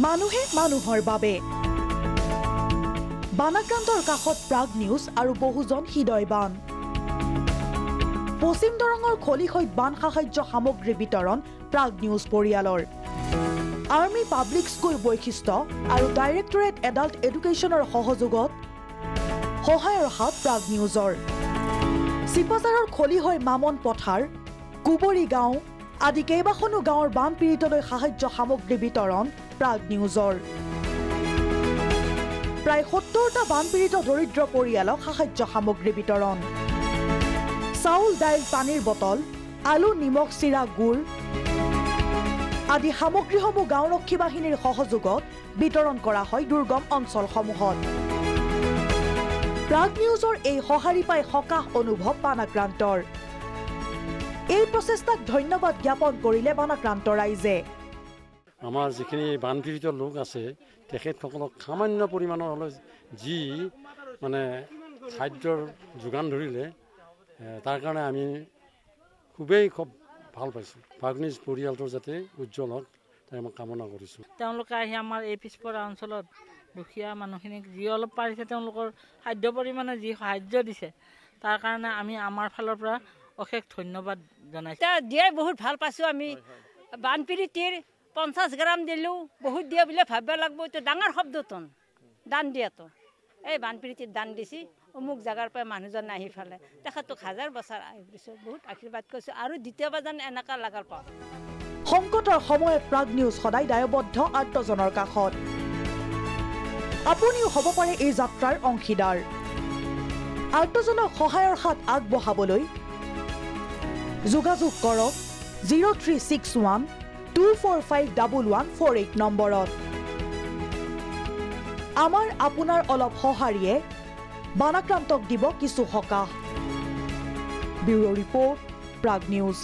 মানুহে মানুহৰ বাবে বানাক্ৰান্তৰ কাষত প্ৰাগ নিউজ আৰু বহুজন হৃদয়বান পশ্চিম দৰঙৰ খলিহৈত বান সাহায্য সামগ্ৰী বিতৰণ প্ৰাগ নিউজ পৰিয়ালৰ আৰ্মি পাব্লিক স্কুল বৈশিষ্ট্য আৰু ডাইৰেক্টৰেট এডাল্ট এডুকেশ্যনৰ সহযোগত সহায়ৰ হাত প্ৰাগ নিউজৰ চিপাজাৰৰ খলিহৈ মামন পথাৰ কুবৰী গাঁও আদি কেইবাখনো গাঁৱৰ বান পীড়িতলৈ সাহায্য সামগ্ৰী বিতৰণ প্ৰাগ নিউজৰ প্ৰায় ৭০টা বান পীড়িত দৰিদ্ৰ পৰিয়ালক সাহায্য সামগ্ৰী বিতৰণ চাউল দাইল পানীৰ বটল আলু নিমখ চিৰা গুড় আদি সামগ্ৰীসমূহ গাঁওৰক্ষী বাহিনীৰ সহযোগত বিতৰণ কৰা হয় দুৰ্গম অঞ্চলসমূহত প্ৰাগ নিউজৰ এই সঁহাৰি পাই সকাহ অনুভৱ বানাক্ৰান্তৰ এই প্ৰচেষ্টাক ধন্যবাদ জ্ঞাপন কৰিলে বানাক্ৰান্ত ৰাইজে আমাৰ যিখিনি বানপীড়িত লোক আছে তেখেতসকলক সামান্য পৰিমাণৰ হ'লে যি মানে খাদ্যৰ যোগান ধৰিলে তাৰ কাৰণে আমি খুবেই খুব ভাল পাইছোঁ প্ৰাগ নিউজ পৰিয়ালটোৰ যাতে উজ্জ্বল হওক তাই মই কামনা কৰিছোঁ তেওঁলোকে আহি আমাৰ এই পিছপৰা অঞ্চলত দুখীয়া মানুহখিনিক যি অলপ পাৰিছে তেওঁলোকৰ খাদ্য পৰিমাণে যি সাহায্য দিছে তাৰ কাৰণে আমি আমাৰ ফালৰ পৰা অশেষ ধন্যবাদ জনাইছোঁ দিয়াই বহুত ভাল পাইছোঁ আমি বানপীড়িতৰ 50 গ্ৰাম দিলেও বহুত দিয়া বুলি ভাবিব লাগিব এইটো ডাঙৰ শব্দটোন দান দিয়াটো এই বানপীড়িতৰ দান দিছি অমুক জাগাৰ পৰা মানুহজন আহি ফালে তেখেতক 1000 বছৰ আহিছে বহুত আশীৰ্বাদ কৰিছোঁ আৰু দ্বিতীয়বাৰ যেন এনেকুৱা লাগাৰ পাওঁ সংকটৰ সময়ত প্ৰাগ নিউজ সদায় দায়বদ্ধ আৰ্তজনৰ কাষত আপুনিও হ'ব পাৰে এই যাত্ৰাৰ অংশীদাৰ আৰ্তজনক সহায়ৰ হাত আগবঢ়াবলৈ যোগাযোগ কৰক 0361 2451148 নম্বৰত আমাৰ আপোনাৰ অলপ সহাৰিয়ে বানাক্ৰান্তক দিব কিছু সকাহ ব্যুৰো ৰিপৰ্ট প্ৰাগ নিউজ